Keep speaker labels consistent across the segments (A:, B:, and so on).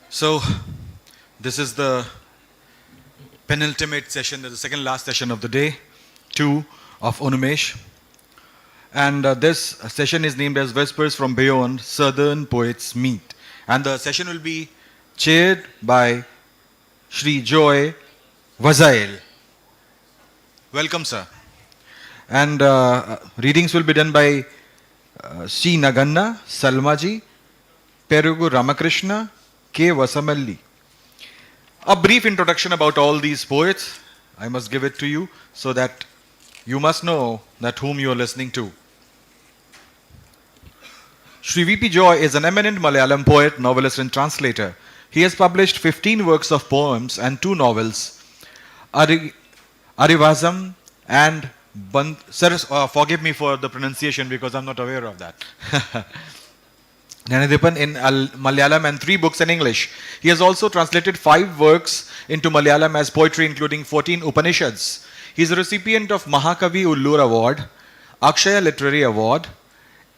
A: So, this is the penultimate session, the second last session of the day, 2 of UNMESH. And this session is named as Whispers from Beyond, Southern Poets Meet. And the session will be chaired by Shri Joy Wazail. Welcome, sir. And readings will be done by C. Naganna, Salmaji, Perugu Ramakrishna, K. Vasamalli. A brief introduction about all these poets. I must give it to you so that you must know that whom you are listening to. Sri V.P. Joy is an eminent Malayalam poet, novelist and translator. He has published 15 works of poems and 2 novels. Arivazam and Sir, forgive me for the pronunciation because I'm not aware of that. Jnandev in Malayalam and 3 books in English. He has also translated 5 works into Malayalam as poetry, including 14 Upanishads. He is a recipient of Mahakavi Ullur Award, Akshaya Literary Award,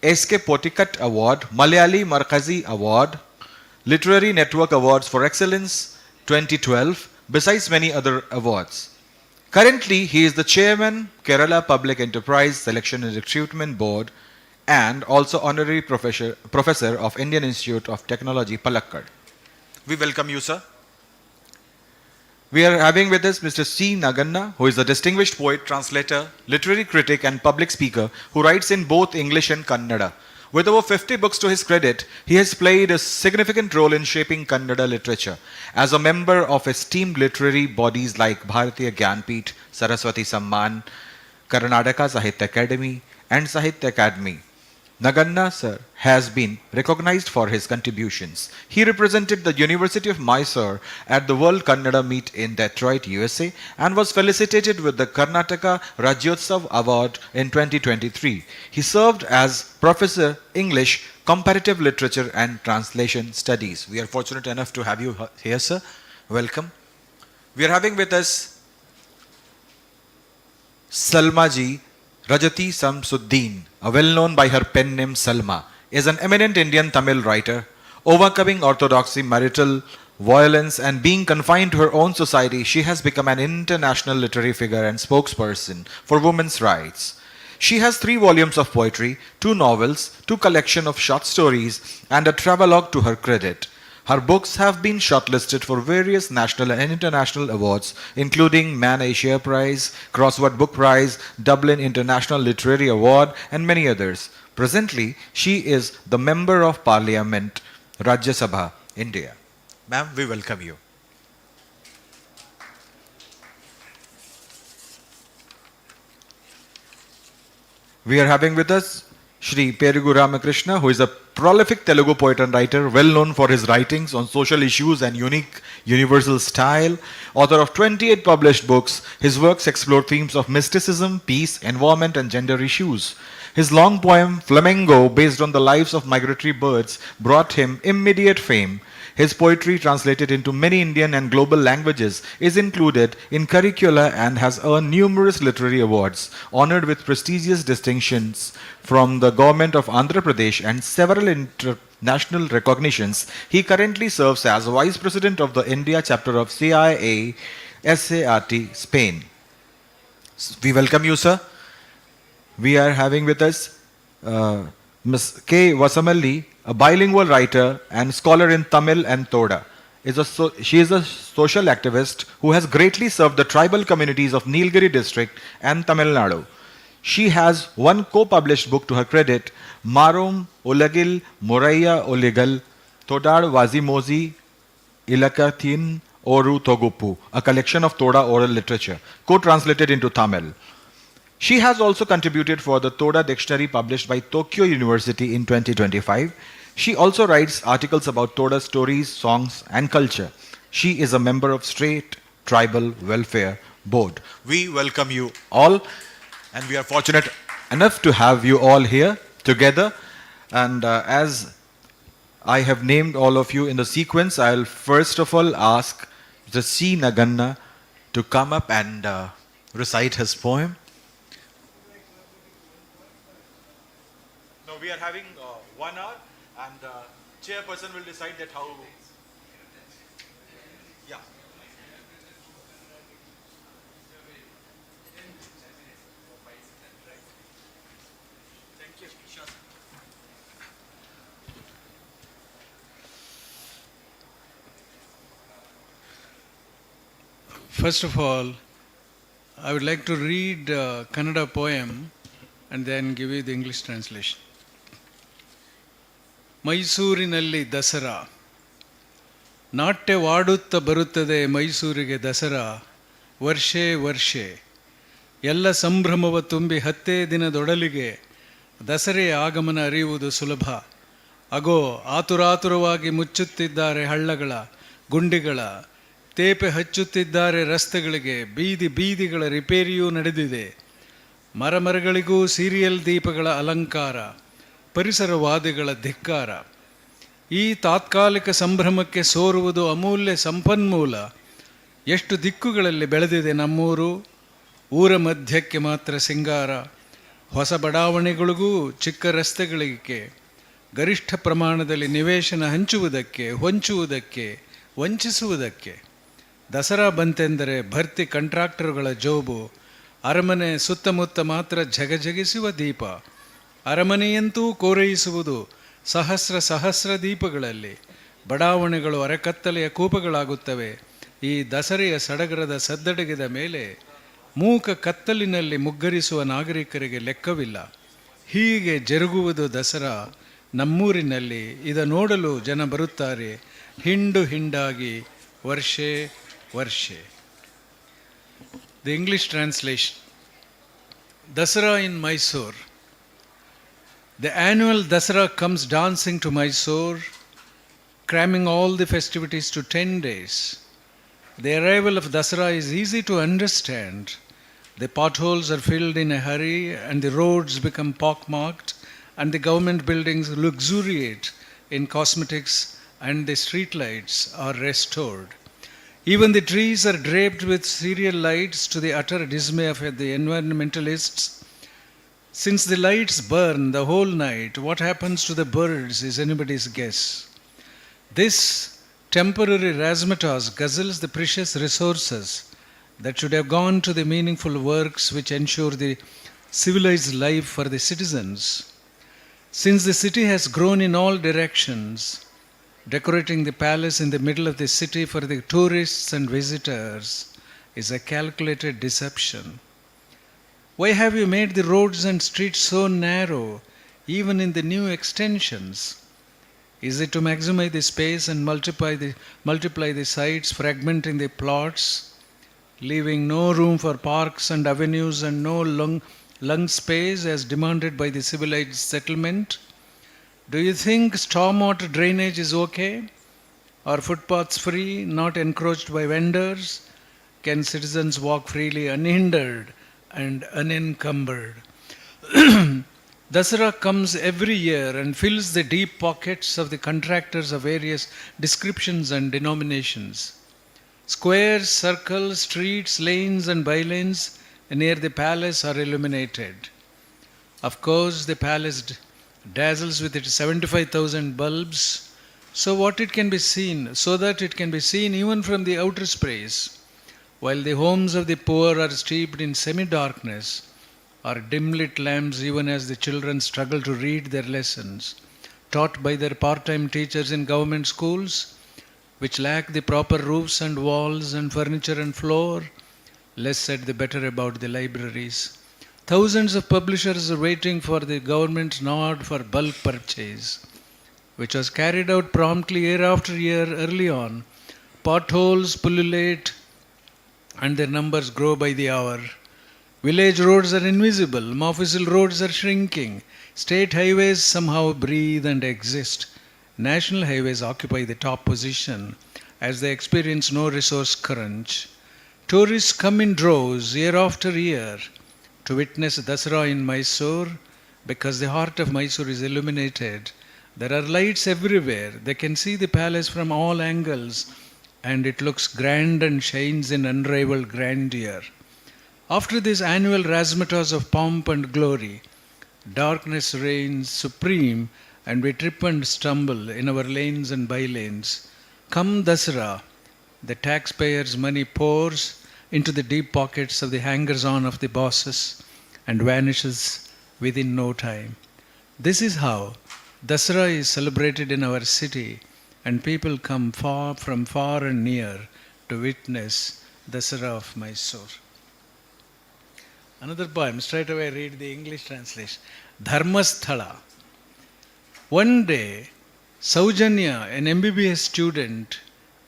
A: SK Potikat Award, Malayali Markazi Award, Literary Network Awards for Excellence 2012, besides many other awards. Currently, he is the chairman, Kerala Public Enterprise Selection and Recruitment Board, and also honorary professor of Indian Institute of Technology, Palakkad. We welcome you, sir. We are having with us Mr. C. Naganna, who is a distinguished poet, translator, literary critic, and public speaker who writes in both English and Kannada. With over 50 books to his credit, he has played a significant role in shaping Kannada literature. As a member of esteemed literary bodies like Bharatiya Gyanpith, Saraswati Samman, Karnataka Sahitya Academy, and Sahitya Academy, Naganna sir has been recognized for his contributions. He represented the University of Mysore at the World Kannada Meet in Detroit, USA, and was felicitated with the Karnataka Rajyotsav Award in 2023. He served as Professor English, Comparative Literature and Translation Studies. We are fortunate enough to have you here, sir. Welcome. We are having with us Salmaji Rajati Samsuddin, well-known by her pen name Salma, is an eminent Indian Tamil writer. Overcoming orthodoxy, marital violence, and being confined to her own society, she has become an international literary figure and spokesperson for women's rights. She has 3 volumes of poetry, 2 novels, 2 collections of short stories, and a travelogue to her credit. Her books have been shortlisted for various national and international awards, including Man Asia Prize, Crossword Book Prize, Dublin International Literary Award, and many others. Presently, she is the Member of Parliament, Rajya Sabha, India. Ma'am, we welcome you. We are having with us Shri Perugu Ramakrishna, who is a prolific Telugu poet and writer, well known for his writings on social issues and unique universal style. Author of 28 published books, his works explore themes of mysticism, peace, environment, and gender issues. His long poem, Flamingo, based on the lives of migratory birds, brought him immediate fame. His poetry, translated into many Indian and global languages, is included in curricula and has earned numerous literary awards, honored with prestigious distinctions from the government of Andhra Pradesh and several international recognitions. He currently serves as Vice President of the India chapter of CIA SART, Spain. We welcome you, sir. We are having with us Ms. K. Vasamalli, a bilingual writer and scholar in Tamil and Toda. She is a social activist who has greatly served the tribal communities of Nilgiri district and Tamil Nadu. She has 1 co-published book to her credit, Marum Ulagil Moraya Oligal Todar Wazimozi Ilakathin Oru Togupu, a collection of Toda oral literature, co-translated into Tamil. She has also contributed for the Toda Dictionary published by Tokyo University in 2025. She also writes articles about Toda stories, songs, and culture. She is a member of State Tribal Welfare Board. We welcome you all, and we are fortunate enough to have you all here together. And as I have named all of you in the sequence, I'll first of all ask Mr. C. Naganna to come up and recite his poem. We are having 1 hour, and chairperson will decide that how.
B: First of all, I would like to read a Kannada poem and then give you the English translation. ಮೈಸೂರಿನಲ್ಲಿ ದಸರಾ. ನಾಟ್ಯವಾಡುತ್ತಾ ಬರುತ್ತದೆ ಮೈಸೂರಿಗೆ ದಸರಾ. ವರ್ಷೇ ವರ್ಷೆ ಎಲ್ಲ ಸಂಭ್ರಮವ ತುಂಬಿ 10 ದಿನದೊಡಲಿಗೆ ದಸರೆಯ ಆಗಮನ ಅರಿಯುವುದು ಸುಲಭ. ಅಗೋ ಆತುರಾತುರವಾಗಿ ಮುಚ್ಚುತ್ತಿದ್ದಾರೆ ಹಳ್ಳಗಳ ಗುಂಡಿಗಳ, ತೇಪೆ ಹಚ್ಚುತ್ತಿದ್ದಾರೆ ರಸ್ತೆಗಳಿಗೆ, ಬೀದಿ ಬೀದಿಗಳ ರಿಪೇರಿಯೂ ನಡೆದಿದೆ. ಮರಮರಗಳಿಗೂ ಸೀರಿಯಲ್ ದೀಪಗಳ ಅಲಂಕಾರ, ಪರಿಸರವಾದಿಗಳ ಧಿಕ್ಕಾರ. ಈ ತಾತ್ಕಾಲಿಕ ಸಂಭ್ರಮಕ್ಕೆ ಸೋರುವುದು ಅಮೂಲ್ಯ ಸಂಪನ್ಮೂಲ. ಎಷ್ಟು ದಿಕ್ಕುಗಳಲ್ಲಿ ಬೆಳೆದಿದೆ ನಮ್ಮೂರು, ಊರ ಮಧ್ಯಕ್ಕೆ ಮಾತ್ರ ಸಿಂಗಾರ. ಹೊಸ ಬಡಾವಣೆಗಳಿಗೂ ಚಿಕ್ಕ ರಸ್ತೆಗಳಿಗೆ ಗರಿಷ್ಠ ಪ್ರಮಾಣದಲ್ಲಿ ನಿವೇಶನ ಹಂಚುವುದಕ್ಕೆ, ಹೊಂಚುವುದಕ್ಕೆ, ವಂಚಿಸುವುದಕ್ಕೆ. ದಸರಾ ಬಂತೆಂದರೆ ಭರ್ತಿ ಕಾಂಟ್ರಾಕ್ಟರುಗಳ ಜೋಬು. ಅರಮನೆ ಸುತ್ತಮುತ್ತ ಮಾತ್ರ ಝಗಝಗಿಸುವ ದೀಪ. ಅರಮನೆಯಂತೂ ಕೋರೈಸುವುದು ಸಹಸ್ರ ಸಹಸ್ರ ದೀಪಗಳಲ್ಲಿ. ಬಡಾವಣೆಗಳು ಅರೆಕತ್ತಲೆಯ ಕೂಪಗಳಾಗುತ್ತವೆ ಈ ದಸರೆಯ ಸಡಗರದ ಸದ್ದಡಗಿದ ಮೇಲೆ. ಮೂಕ ಕತ್ತಲಿನಲ್ಲಿ ಮುಗ್ಗರಿಸುವ ನಾಗರಿಕರಿಗೆ ಲೆಕ್ಕವಿಲ್ಲ. ಹೀಗೆ ಜರುಗುವುದು ದಸರಾ ನಮ್ಮೂರಿನಲ್ಲಿ. ಇದ ನೋಡಲು ಜನ ಬರುತ್ತಾರೆ ಹಿಂಡು ಹಿಂಡಾಗಿ, ವರ್ಷೇ ವರ್ಷೆ. The English translation. Dasara in Mysore. The annual Dasara comes dancing to Mysore, cramming all the festivities to 10 days. The arrival of Dasara is easy to understand. The potholes are filled in a hurry and the roads become pockmarked and the government buildings luxuriate in cosmetics and the street lights are restored. Even the trees are draped with serial lights, to the utter dismay of the environmentalists. Since the lights burn the whole night, what happens to the birds is anybody's guess. This temporary razzmatazz guzzles the precious resources that should have gone to the meaningful works which ensure the civilized life for the citizens. Since the city has grown in all directions, decorating the palace in the middle of the city for the tourists and visitors is a calculated deception. Why have you made the roads and streets so narrow, even in the new extensions? Is it to maximize the space and multiply the sites, fragmenting the plots, leaving no room for parks and avenues and no lung space as demanded by the civilized settlement? Do you think stormwater drainage is okay? Are footpaths free, not encroached by vendors? Can citizens walk freely unhindered and unencumbered? Dasara comes every year and fills the deep pockets of the contractors of various descriptions and denominations. Squares, circles, streets, lanes and bylanes near the palace are illuminated. Of course, the palace dazzles with its 75,000 bulbs, so that it can be seen even from the outer space, while the homes of the poor are steeped in semi-darkness, or dim-lit lamps even as the children struggle to read their lessons, taught by their part-time teachers in government schools, which lack the proper roofs and walls and furniture and floor. Less said the better about the libraries. Thousands of publishers are waiting for the government's nod for bulk purchase, which was carried out promptly year after year early on. Potholes pullulate and their numbers grow by the hour. Village roads are invisible, Mofussil roads are shrinking. State highways somehow breathe and exist. National highways occupy the top position as they experience no resource crunch. Tourists come in droves year after year to witness Dasara in Mysore because the heart of Mysore is illuminated. There are lights everywhere. They can see the palace from all angles and it looks grand and shines in unrivaled grandeur. After this annual razzmatazz of pomp and glory, darkness reigns supreme and we trip and stumble in our lanes and bylanes. Come Dasara, The taxpayers' money pours into the deep pockets of the hangers-on of the bosses and vanishes within no time. This is how Dasara is celebrated in our city, and people come from far and near to witness Dasara of Mysore. Another poem, straight away read the English translation. Dharmasthala. One day, Saujanya, an MBBS student,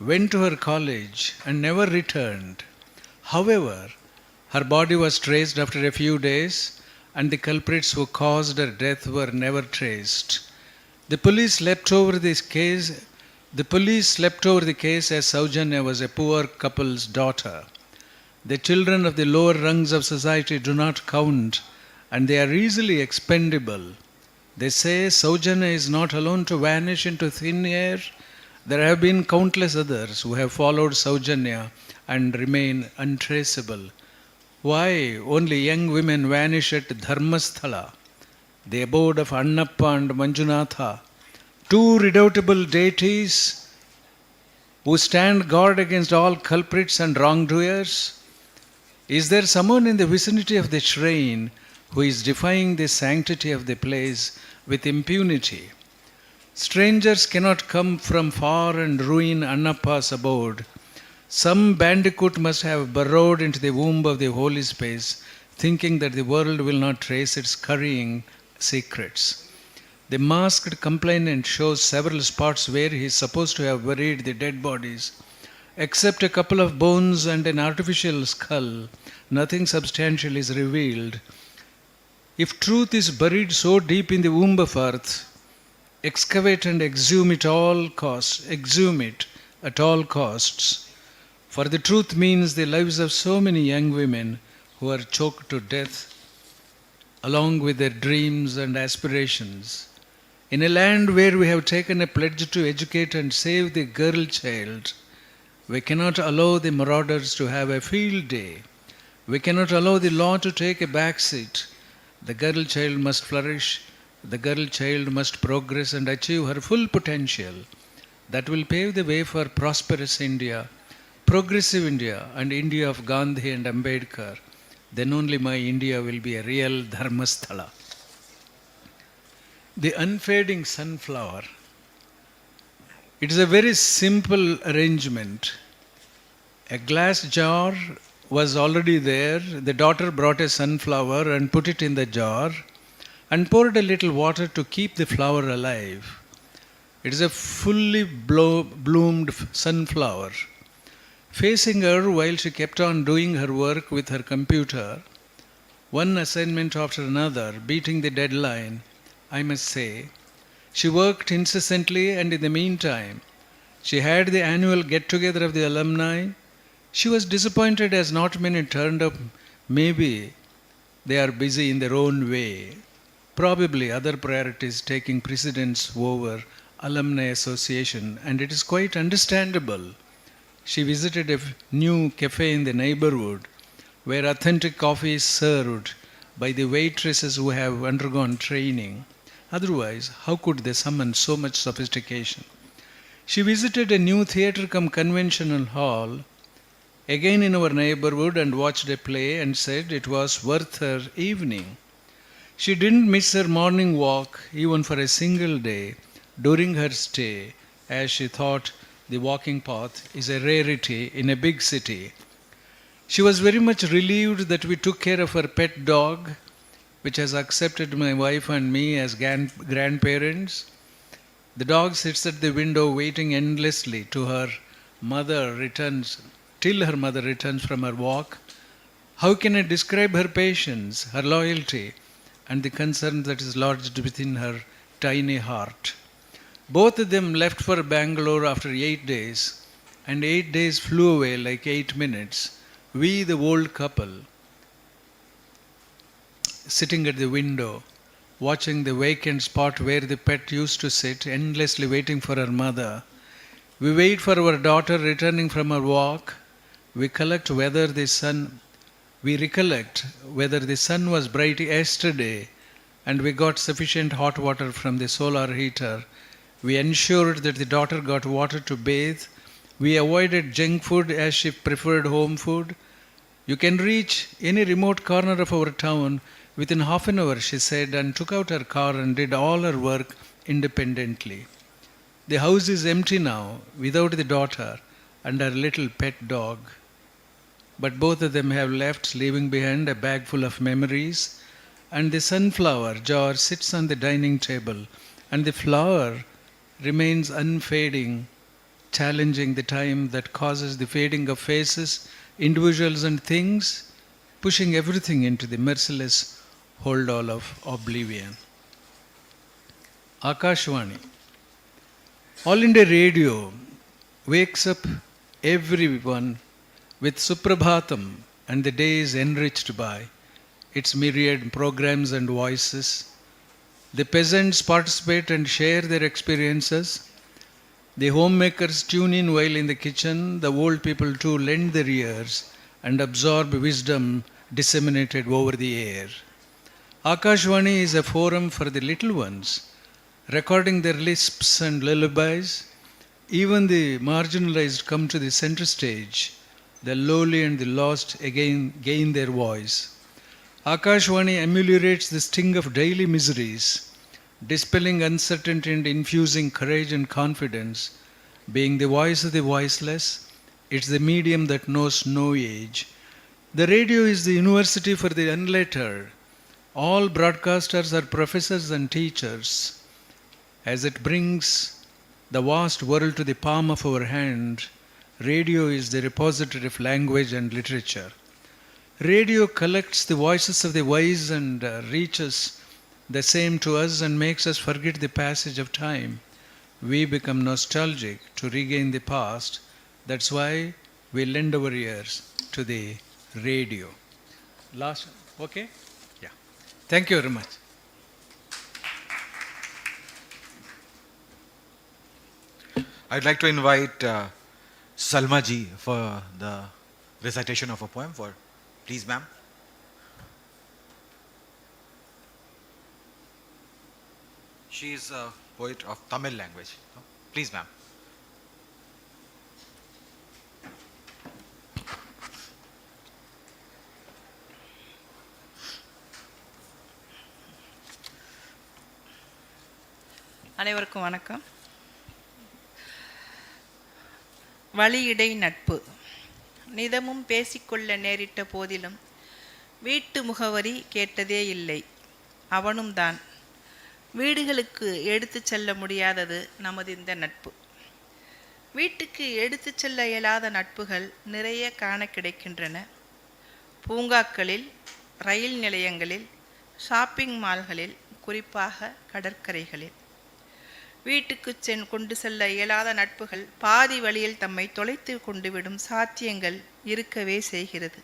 B: went to her college and never returned. However, her body was traced after a few days, and the culprits who caused her death were never traced. The police slept over this case. The police slept over the case as Saujanya was a poor couple's daughter. The children of the lower rungs of society do not count, and they are easily expendable. They say Saujanya is not alone to vanish into thin air. There have been countless others who have followed Saujanya and remain untraceable. Why only young women vanish at Dharmasthala, the abode of Annappa and Manjunatha, two redoubtable deities who stand guard against all culprits and wrongdoers? Is there someone in the vicinity of the shrine who is defying the sanctity of the place with impunity? Strangers cannot come from far and ruin Annappa's abode. Some bandicoot must have burrowed into the womb of the holy space, thinking that the world will not trace its scurrying secrets. The masked complainant shows several spots where he is supposed to have buried the dead bodies. Except a couple of bones and an artificial skull, nothing substantial is revealed. If truth is buried so deep in the womb of earth, excavate and exhume it at all costs. For the truth means the lives of so many young women who are choked to death along with their dreams and aspirations. In a land where we have taken a pledge to educate and save the girl child, we cannot allow the marauders to have a field day. We cannot allow the law to take a back seat. The girl child must flourish. The girl child must progress and achieve her full potential. That will pave the way for prosperous India, progressive India, and India of Gandhi and Ambedkar. Then only my India will be a real Dharmasthala. The unfading sunflower. It is a very simple arrangement. A glass jar was already there. The daughter brought a sunflower and put it in the jar and poured a little water to keep the flower alive. It is a fully bloomed sunflower. Facing her while she kept on doing her work with her computer, one assignment after another, beating the deadline, I must say, she worked incessantly, and in the meantime, she had the annual get-together of the alumni. She was disappointed as not many turned up. Maybe they are busy in their own way. Probably other priorities taking precedence over alumni association, and it is quite understandable. She visited a new cafe in the neighborhood where authentic coffee is served by the waitresses who have undergone training. Otherwise, how could they summon so much sophistication? She visited a new theatre-cum-conventional hall, again in our neighborhood, and watched a play and said it was worth her evening. She didn't miss her morning walk even for a single day during her stay, as she thought the walking path is a rarity in a big city. She was very much relieved that we took care of her pet dog, which has accepted my wife and me as grandparents. The dog sits at the window waiting endlessly till her mother returns from her walk. How can I describe her patience, her loyalty, and the concern that is lodged within her tiny heart? Both of them left for Bangalore after 8 days, and 8 days flew away like 8 minutes. We, the old couple, sitting at the window, watching the vacant spot where the pet used to sit, endlessly waiting for her mother. We wait for our daughter returning from her walk. We recollect whether the sun was bright yesterday, and we got sufficient hot water from the solar heater. We ensured that the daughter got water to bathe, We avoided junk food as she preferred home food. You can reach any remote corner of our town within half an hour, she said, and took out her car and did all her work independently. The house is empty now, without the daughter and her little pet dog. But both of them have left, leaving behind a bag full of memories. And the sunflower jar sits on the dining table, and the flower remains unfading, challenging the time that causes the fading of faces, individuals, and things, pushing everything into the merciless hold-all of oblivion. Akashvani. All India Radio wakes up everyone with Suprabhatam, and the day is enriched by its myriad programs and voices. The peasants participate and share their experiences. The homemakers tune in while in the kitchen. The old people too lend their ears and absorb wisdom disseminated over the air. Akashvani is a forum for the little ones, recording their lisps and lullabies. Even the marginalized come to the center stage. The lowly and the lost again gain their voice. Akashvani ameliorates the sting of daily miseries, dispelling uncertainty and infusing courage and confidence. Being the voice of the voiceless, it's the medium that knows no age. The radio is the university for the unlettered. All broadcasters are professors and teachers. As it brings the vast world to the palm of our hand, radio is the repository of language and literature. Radio collects the voices of the wise and reaches the same to us and makes us forget the passage of time. We become nostalgic to regain the past. That's why we lend our ears to the radio. Last, okay? Yeah. Thank you very much.
A: I'd like to invite Salma ji for the recitation of a poem. Please, ma'am. She is a poet of Tamil language. Please, ma'am.
C: அனைவருக்கும் வணக்கம். வழியிடை நட்பு. நிதமும் பேசிக்கொள்ள நேரிட்ட போதிலும் வீட்டு முகவரி கேட்டதே இல்லை. அவனும் தான். வீடுகளுக்கு எடுத்து செல்ல முடியாதது நமது இந்த நட்பு. வீட்டுக்கு எடுத்து செல்ல இயலாத நட்புகள் நிறைய காண கிடைக்கின்றன. பூங்காக்களில், ரயில் நிலையங்களில், ஷாப்பிங் மால்களில், குறிப்பாக கடற்கரைகளில். வீட்டுக்கு கொண்டு செல்ல இயலாத நட்புகள் பாதி வழியில் தம்மை தொலைத்து கொண்டுவிடும் சாத்தியங்கள் இருக்கவே செய்கிறது.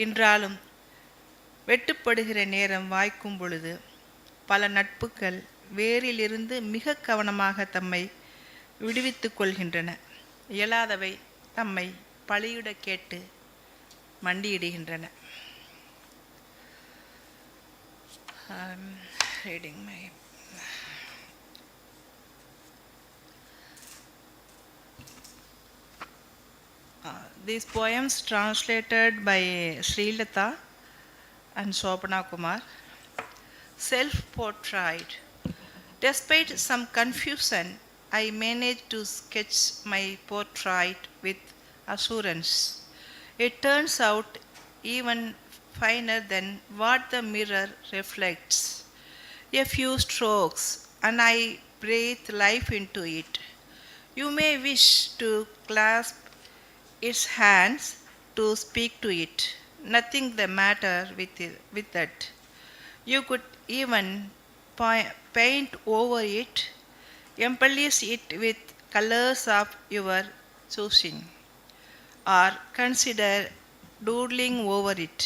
C: என்றாலும் வெட்டுப்படுகிற நேரம் வாய்க்கும் பொழுது பல நட்புகள் வேரிலிருந்து மிக கவனமாக தம்மை விடுவித்து கொள்கின்றன. இயலாதவை தம்மை பழியிட கேட்டு மண்டியிடுகின்றன. reading my these poems translated by Srilata and Shobana Kumar. Self-portrait. Despite some confusion, I managed to sketch my portrait with assurance. It turns out even finer than what the mirror reflects. A few strokes and I breathe life into it. You may wish to clasp its hands, to speak to it. Nothing the matter with that. You could even paint over it, embellish it with colors of your choosing, or consider doodling over it,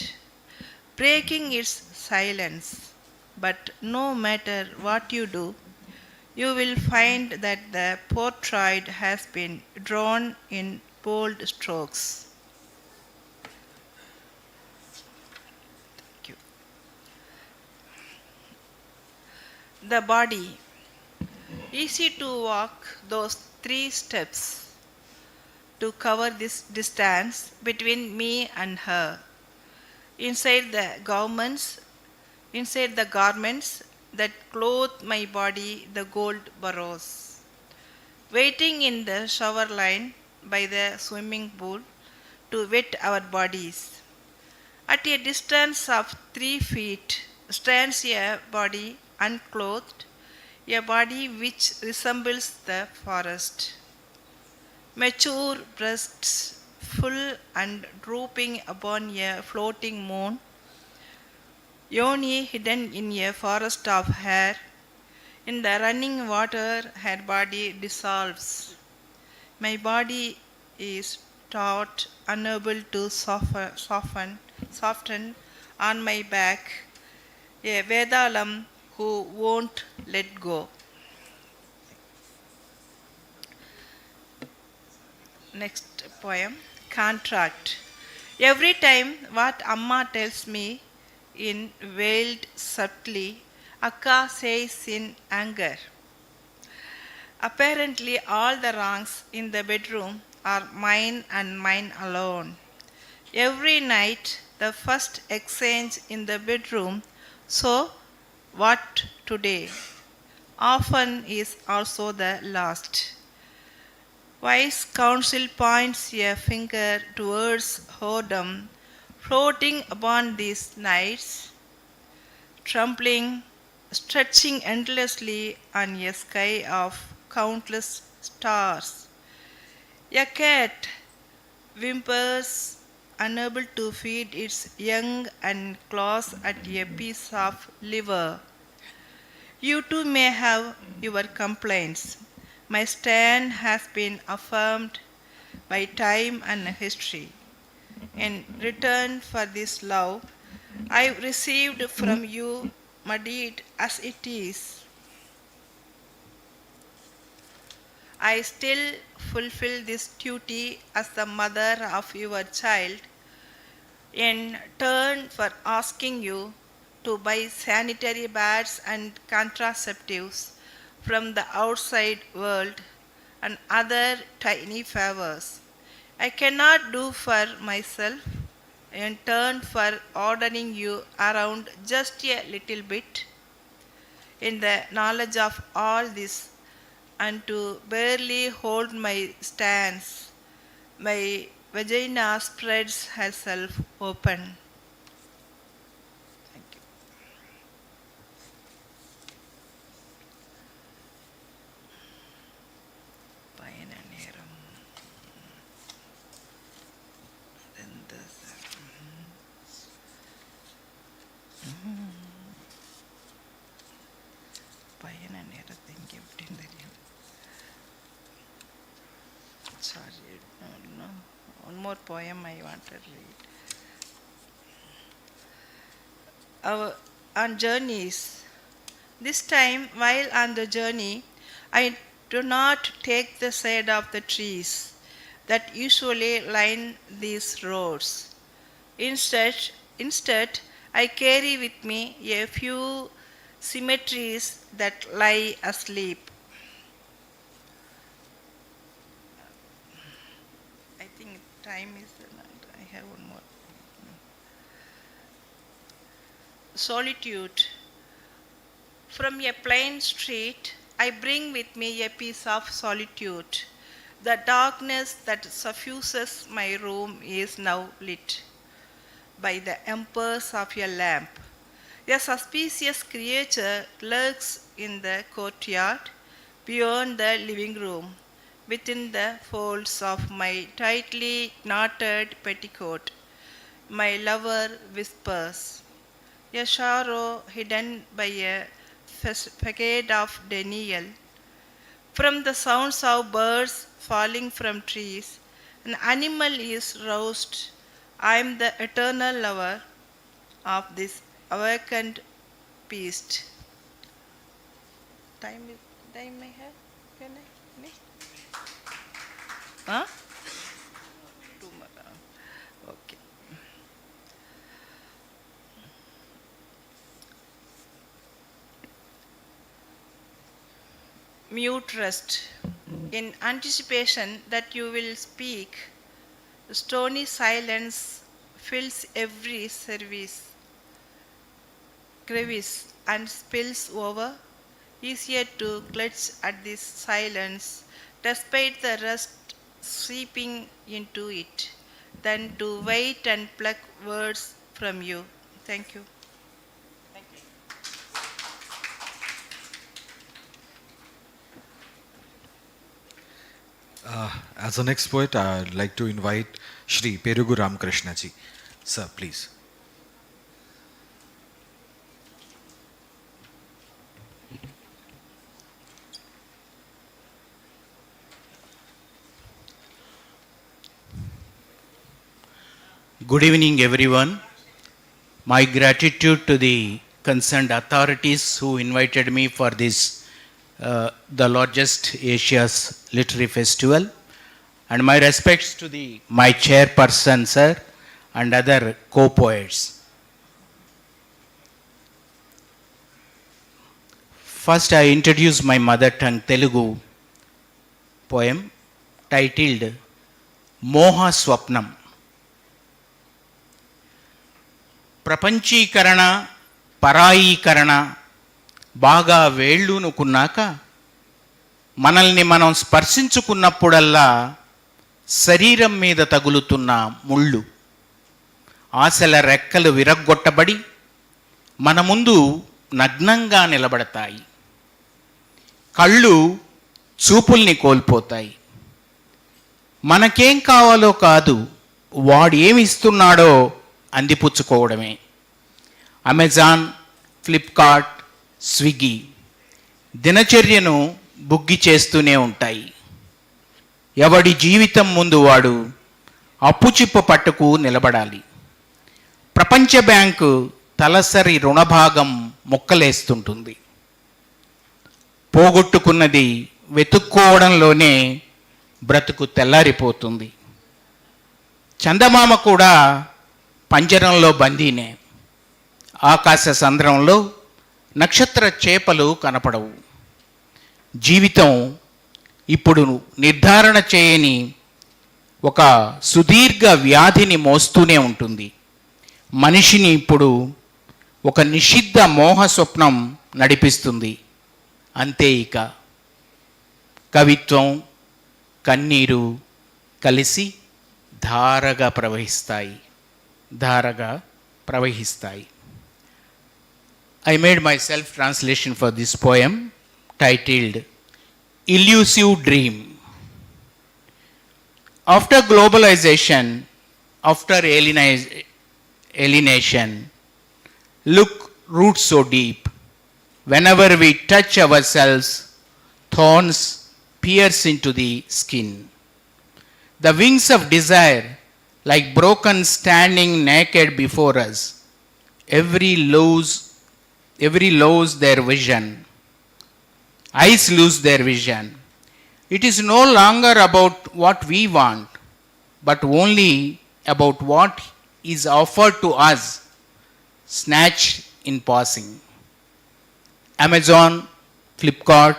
C: breaking its silence. But no matter what you do, you will find that the portrait has been drawn in bold strokes. Thank you. The body. Easy to walk those 3 steps. to cover this distance between me and her. Inside the garments that clothe my body, the gold burrows. Waiting in the shower line by the swimming pool to wet our bodies. At a distance of 3 feet stands a body unclothed, a body which resembles the forest. Mature breasts full and drooping upon a floating moon, yoni hidden in a forest of hair. In the running water, her body dissolves. My body is taut, unable to soften on my back, a Vedalam who won't let go. Next poem, Contract. Every time what Amma tells me in wailed subtly, Akka says in anger. Apparently, all the wrongs in the bedroom are mine and mine alone. Every night, the first exchange in the bedroom, so what today? Often is also the last. Wise counsel points a finger towards whoredom, floating upon these nights, trampling, stretching endlessly on a sky of countless stars. A cat whimpers, unable to feed its young and claws at a piece of liver. You too may have your complaints. My stand has been affirmed by time and history. In return for this love, I received from you, muddied as it is. I still fulfill this duty as the mother of your child in turn for asking you to buy sanitary pads and contraceptives from the outside world and other tiny favors I cannot do for myself in turn for ordering you around just a little bit. In the knowledge of all this, and to barely hold my stance, my vagina spreads herself open. Thank you. பயண நேரம். Then this. பயண நேரத்தை இங்கே எப்படின்னு தெரியும். Sorry, no. One more poem I want to read. On journeys. This time, while on the journey, I do not take the shade of the trees that usually line these roads. Instead, I carry with me a few cemeteries that lie asleep. I think time is not. I have one more. Solitude. From a plain street, I bring with me a piece of solitude. The darkness that suffuses my room is now lit by the embers of a lamp. A suspicious creature lurks in the courtyard beyond the living room, within the folds of my tightly knotted petticoat. My lover whispers, a sorrow hidden by a facade of denial. From the sounds of birds falling from trees, an animal is roused. I am the eternal lover of this awakened beast. Time I have? Can I? Huh? Two more. Okay. Mute rest. In anticipation that you will speak, stony silence fills every crevice and spills over, easier to clutch at this silence despite the rust seeping into it than to wait and pluck words from you. Thank you.
A: As the next poet, I'd like to invite Shri Perugu Ramakrishna ji. Sir, please.
D: Good evening, everyone. My gratitude to the concerned authorities who invited me for this, the largest Asia's literary festival, and my respects to my chairperson, sir, and other co-poets. First, I introduce my mother tongue Telugu poem titled Moha Swapnam. ప్రపంచీకరణ పరాయీకరణ బాగా వేళ్ళూనుకున్నాక మనల్ని మనం స్పర్శించుకున్నప్పుడల్లా శరీరం మీద తగులుతున్న ముళ్ళు ఆశల రెక్కలు విరగ్గొట్టబడి మన ముందు నగ్నంగా నిలబడతాయి. కళ్ళు చూపుల్ని కోల్పోతాయి. మనకేం కావాలో కాదు, వాడు ఏమిస్తున్నాడో అందిపుచ్చుకోవడమే. అమెజాన్, ఫ్లిప్కార్ట్, స్విగ్గీ దినచర్యను బుగ్గి చేస్తూనే ఉంటాయి. ఎవడి జీవితం ముందు వాడు అప్పుచిప్పు పట్టుకు నిలబడాలి. ప్రపంచ బ్యాంకు తలసరి రుణభాగం ముక్కలేస్తుంటుంది. పోగొట్టుకున్నది వెతుక్కోవడంలోనే బ్రతుకు తెల్లారిపోతుంది. చందమామ కూడా పంజరంలో బందీనే. ఆకాశ సంద్రంలో నక్షత్ర చేపలు కనపడవు. జీవితం ఇప్పుడు నిర్ధారణ చేయని ఒక సుదీర్ఘ వ్యాధిని మోస్తూనే ఉంటుంది. మనిషిని ఇప్పుడు ఒక నిషిద్ధ మోహ స్వప్నం నడిపిస్తుంది. అంతే ఇక. కవిత్వం, కన్నీరు కలిసి ధారగా ప్రవహిస్తాయి. I made my self-translation for this poem titled Elusive Dream. After globalization, after alienation, look roots so deep. Whenever we touch ourselves, thorns pierce into the skin. The wings of desire, like broken standing naked before us, every lose their vision. Eyes lose their vision. It is no longer about what we want, but only about what is offered to us, snatched in passing. Amazon, Flipkart,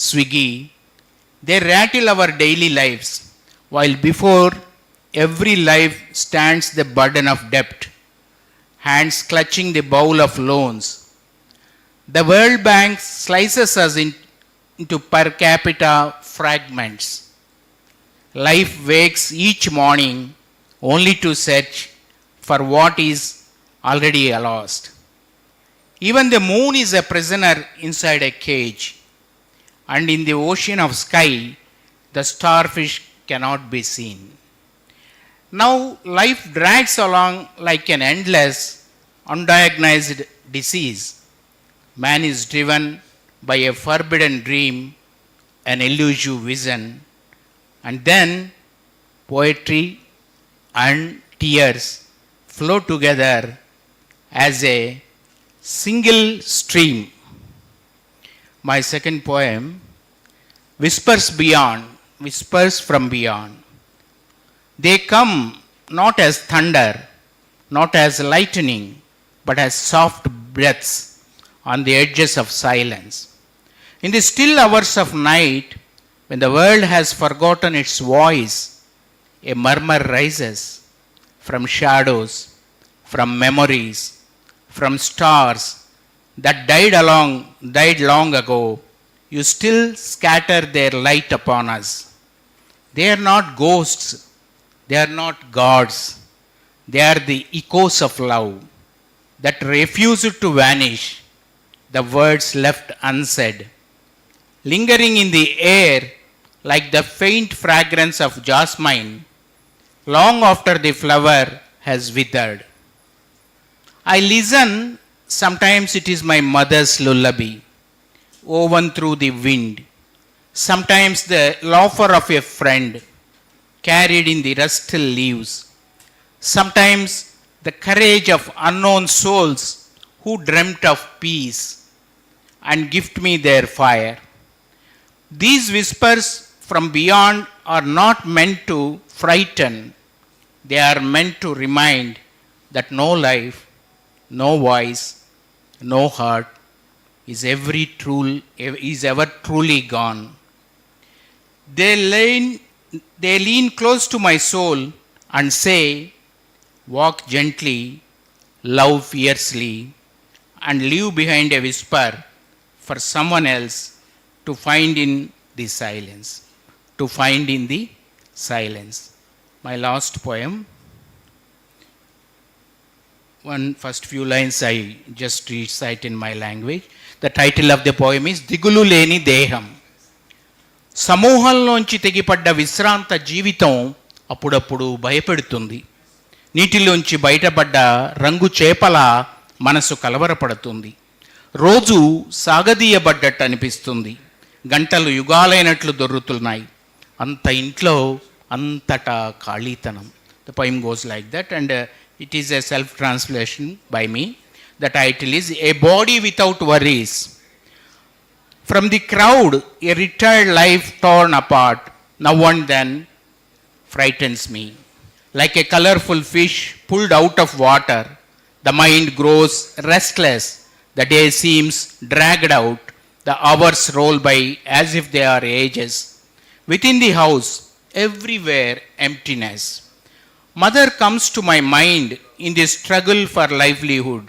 D: Swiggy, they rattle our daily lives, while before every life stands the burden of debt, hands clutching the bowl of loans. The World Bank slices us into per capita fragments. Life wakes each morning only to search for what is already lost. Even the moon is a prisoner inside a cage, and in the ocean of sky, the starfish cannot be seen. Now life drags along like an endless, undiagnosed disease. Man is driven by a forbidden dream, an elusive vision, and then poetry and tears flow together as a single stream. My second poem, Whispers from beyond. They come not as thunder, not as lightning, but as soft breaths on the edges of silence. In the still hours of night, When the world has forgotten its voice, a murmur rises from shadows, from memories, from stars that died long ago. You still scatter their light upon us. They are not ghosts, they are not gods, they are the echoes of love that refuse to vanish, the words left unsaid, lingering in the air like the faint fragrance of jasmine long after the flower has withered. I listen, sometimes it is my mother's lullaby, woven through the wind, sometimes the laughter of a friend carried in the rustle leaves, sometimes the courage of unknown souls who dreamt of peace and gift me their fire. These whispers from beyond are not meant to frighten, they are meant to remind that no life, no voice, no heart is ever truly gone. They lean close to my soul and say, walk gently, love fiercely, and leave behind a whisper for someone else to find in the silence. To find in the silence. My last poem. First few lines I just recite in my language. The title of the poem is Digulu Leni Deham. సమూహంలోంచి తెగిపడ్డ విశ్రాంత జీవితం అప్పుడప్పుడు భయపెడుతుంది. నీటిలోంచి బయటపడ్డ రంగు చేపల మనసు కలవరపడుతుంది. రోజు సాగదీయబడ్డట్టు అనిపిస్తుంది. గంటలు యుగాలైనట్లు దొర్లుతున్నాయి. అంత ఇంట్లో అంతటా ఖాళీతనం. The poem goes like that, and it is a self-translation by me. The title is A Body Without Worries. From the crowd, a retired life torn apart, now and then frightens me. Like a colorful fish pulled out of water, the mind grows restless, the day seems dragged out, the hours roll by as if they are ages. Within the house, everywhere emptiness. Mother comes to my mind in the struggle for livelihood.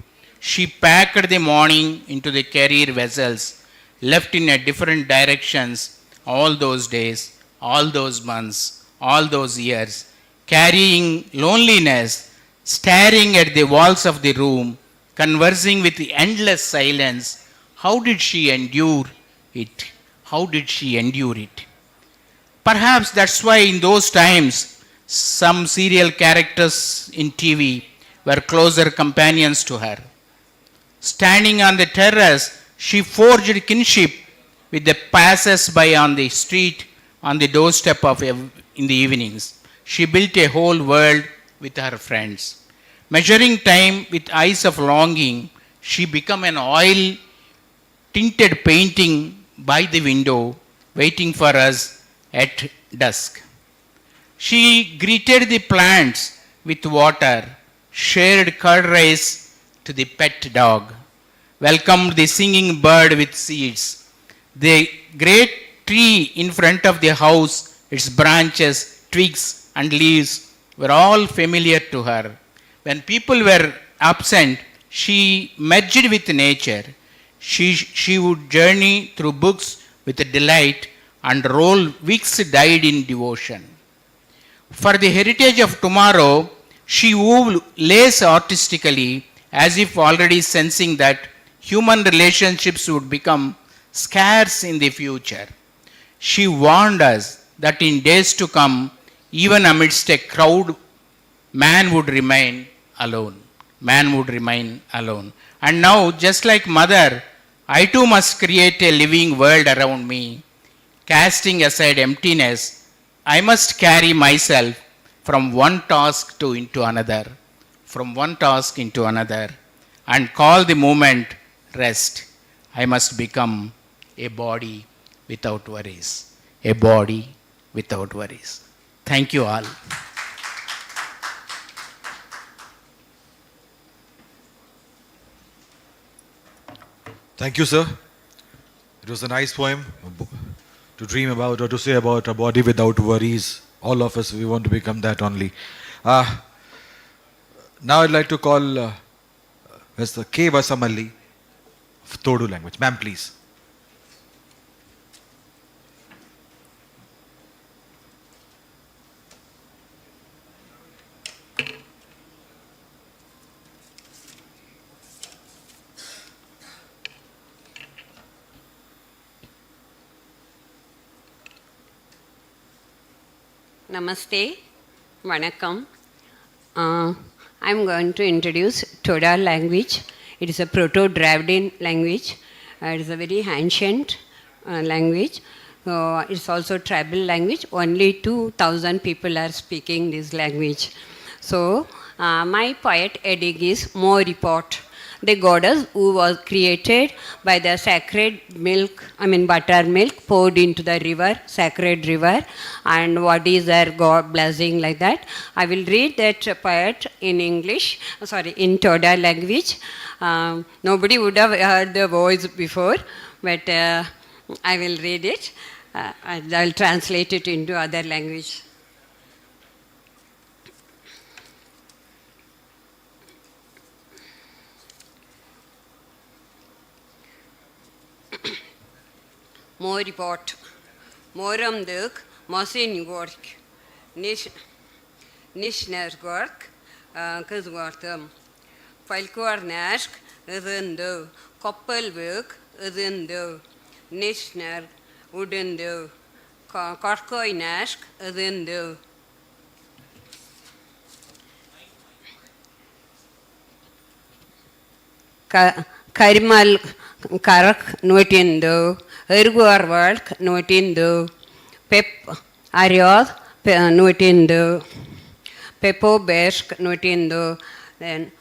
D: She packed the morning into the carrier vessels, left in a different directions all those days, all those months, all those years, carrying loneliness, staring at the walls of the room, conversing with the endless silence. How did she endure it? How did she endure it? Perhaps that's why in those times some serial characters in TV were closer companions to her. Standing on the terrace, she forged kinship with the passers-by on the street, on the doorstep in the evenings. She built a whole world with her friends. Measuring time with eyes of longing, she became an oil-tinted painting by the window, waiting for us at dusk. She greeted the plants with water, shared curd rice to the pet dog, welcomed the singing bird with seeds. The great tree in front of the house, its branches, twigs, and leaves were all familiar to her. When people were absent, she merged with nature. She would journey through books with delight and roll weeks dyed in devotion. For the heritage of tomorrow, she wove lace artistically, as if already sensing that human relationships would become scarce in the future. She warned us that in days to come, even amidst a crowd, man would remain alone. Man would remain alone. And now, just like mother, I too must create a living world around me. Casting aside emptiness, I must carry myself from one task into another, and call the moment rest. I must become a body without worries. A body without worries. Thank you all.
A: Thank you, sir. It was a nice poem to dream about or to say about a body without worries. All of us, we want to become that only. Now I'd like to call Mr. K. Vasamalli of Todu language. Ma'am, please.
E: Namaste, Vanakkam. I'm going to introduce Toda language. It is a Proto-Dravidian language. It is a very ancient language. It's also tribal language. Only 2,000 people are speaking this language. So, my poet edict is more report. The goddess who was created by the sacred milk, buttermilk poured into the river, sacred river, and what is their God blessing like that. I will read that poet in English, in Toda language. Nobody would have heard the voice before, but I will read it. I will translate it into other language. More report. Moram duk, Mosin Gork, Nishner Gork, Kuzgortham. Falkor Nask, Uzundo, Koppel work, Uzundo, Nishner, Udundo, Korkoi Nask, Uzundo. Karimal Karak Notindo, Erguar Walk Notindo, Pep Arios Notindo, Pepo Besk Notindo, then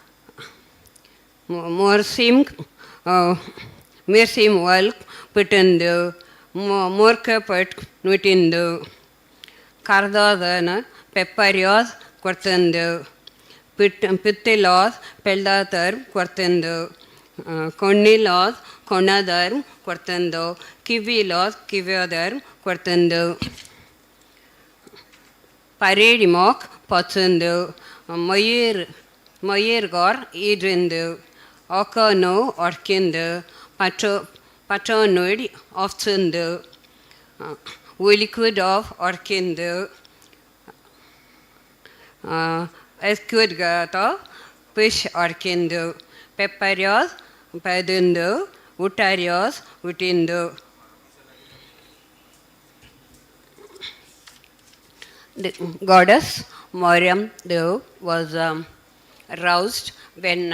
E: Morsim Mirsim Walk Putendo, Morka Put Notindo, Cardozana, Peparios Quartendo, Pitilos, Peldatar Quartendo. Connilos, Conadar, Quartando, Kivilos, Kiviodar, Quartando, Paredimok, Potsando, Moyergor, Idrindo, Okano, Orkindo, Patronoid, Oftundo, Williquid of Orkindo, Esquidgato, Fish Orkindo, Peparios, Padundo, Utarios, Utindo. The goddess Moriam Dev was roused when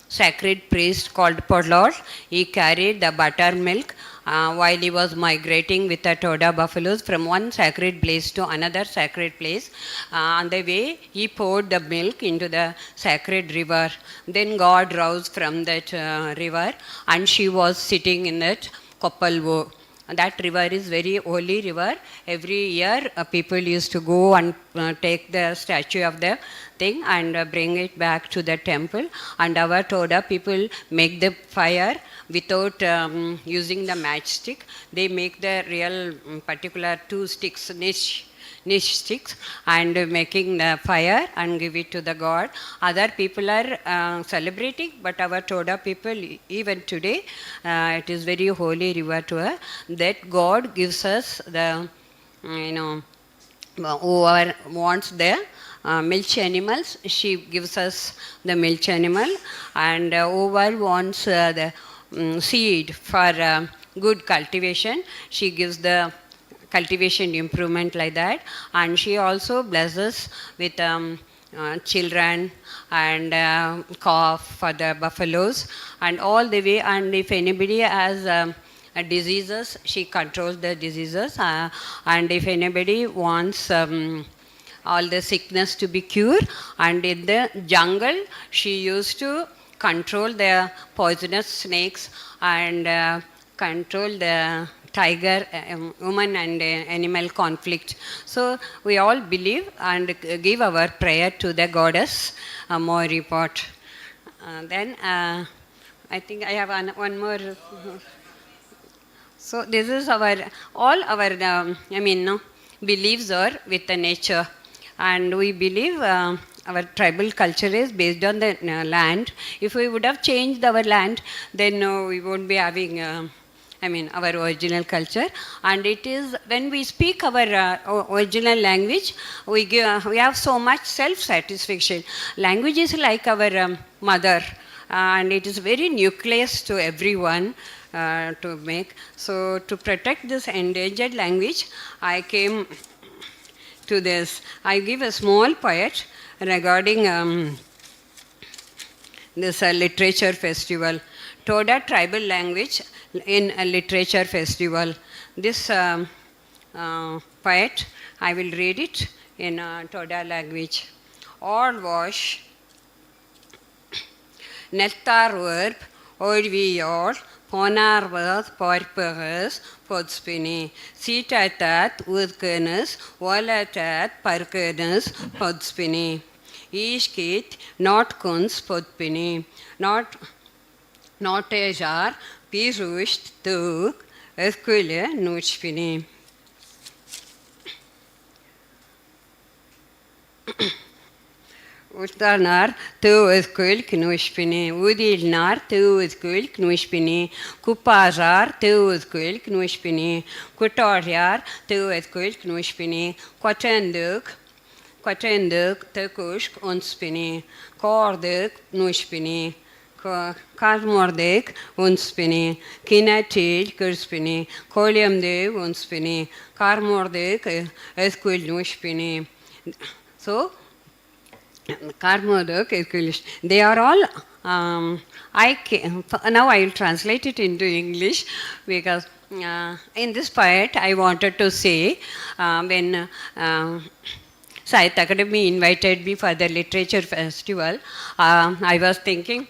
E: sacred priest called Podlor. He carried the buttermilk while he was migrating with the Toda buffaloes from one sacred place to another sacred place. On the way, he poured the milk into the sacred river. Then God roused from that river, and she was sitting in that Koppalvo. That river is very holy river. Every year, people used to go and take the statue of the thing and bring it back to the temple. And our Toda people make the fire without using the matchstick. They make the real particular 2 sticks, niche sticks, and making the fire and give it to the god. Other people are celebrating, but our Toda people, even today, it is very holy river to her. That god gives us the, whoever wants the milch animals, she gives us the milch animal, and whoever wants the seed for good cultivation, she gives the cultivation improvement like that. And she also blesses with children and calf for the buffaloes and all the way. And if anybody has diseases, she controls the diseases. And if anybody wants all the sickness to be cured, and in the jungle, she used to control the poisonous snakes and control the tiger, human and animal conflict. So we all believe and give our prayer to the goddess more report. Then I think I have one more. So this is our, all our, no, beliefs are with the nature. And we believe our tribal culture is based on the land. If we would have changed our land, then we won't be having our original culture. And it is when we speak our original language, we have so much self-satisfaction. Language is like our mother, and it is very nucleus to everyone to make. So to protect this endangered language, I came to this. I give a small poet regarding this literature festival. Toda tribal language in a literature festival. This poet, I will read it in Toda language. All wash, nectar verb, or we all, Ponarvath, Porperes, Podspini, Sitatat, Udkenes, Walatat, Parkenes, Podspini, Ishkit, not Kuns, Podpini, not a jar, Pirusht, Tuk, Esquile, Nuchpini. Uttanar, tu esquil, Knushpini, Udilnar, tu esquil, Knushpini, Kupajar, tu esquil, Knushpini, Kutoriar, tu esquil, Knushpini, Quatenduk, Tekushk, Unspini, Korduk, Nushpini, Karmordek, Unspini, Kinatil, Kurspini, Koliamdev, Unspini, Karmordek, Esquil, Nushpini. So, Karmodak, they are all, now I will translate it into English because in this poet I wanted to say when Sahitya Academy invited me for the literature festival, I was thinking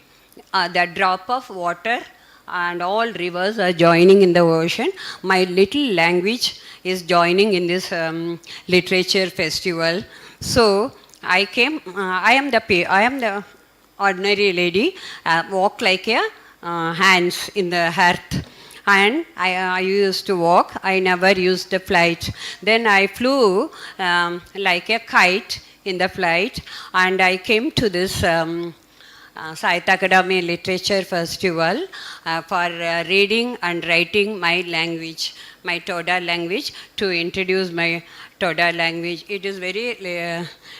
E: the drop of water and all rivers are joining in the ocean. My little language is joining in this literature festival. So I came, I am the ordinary lady, walk like a hands in the earth. And I used to walk, I never used the flight. Then I flew like a kite in the flight, and I came to this Sahitya Academy Literature Festival for reading and writing my language, my Toda language, to introduce my Toda language. It is very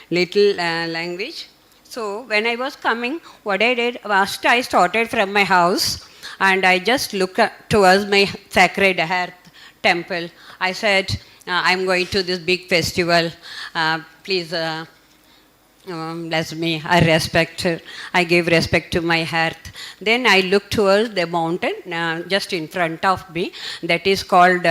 E: little language. So when I was coming, what I did, first I started from my house and I just looked towards my sacred earth temple. I said, I'm going to this big festival. Please bless me. I gave respect to my hearth. Then I looked towards the mountain just in front of me. That is called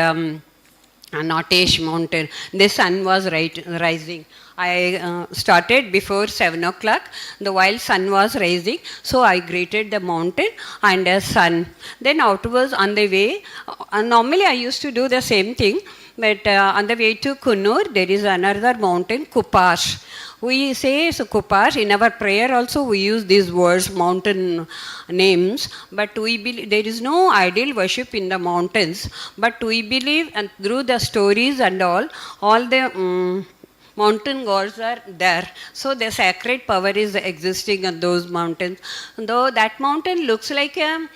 E: Notesh mountain. The sun was rising. I started before 7 o'clock, while sun was rising, so I greeted the mountain and the sun. Then afterwards on the way, normally I used to do the same thing, but on the way to Kunnur, there is another mountain, Kupash. We say so Kupash, in our prayer also we use these words, mountain names, but we believe there is no ideal worship in the mountains, but we believe, and through the stories and all the mountain gods are there. So the sacred power is existing on those mountains. Though that mountain looks like a,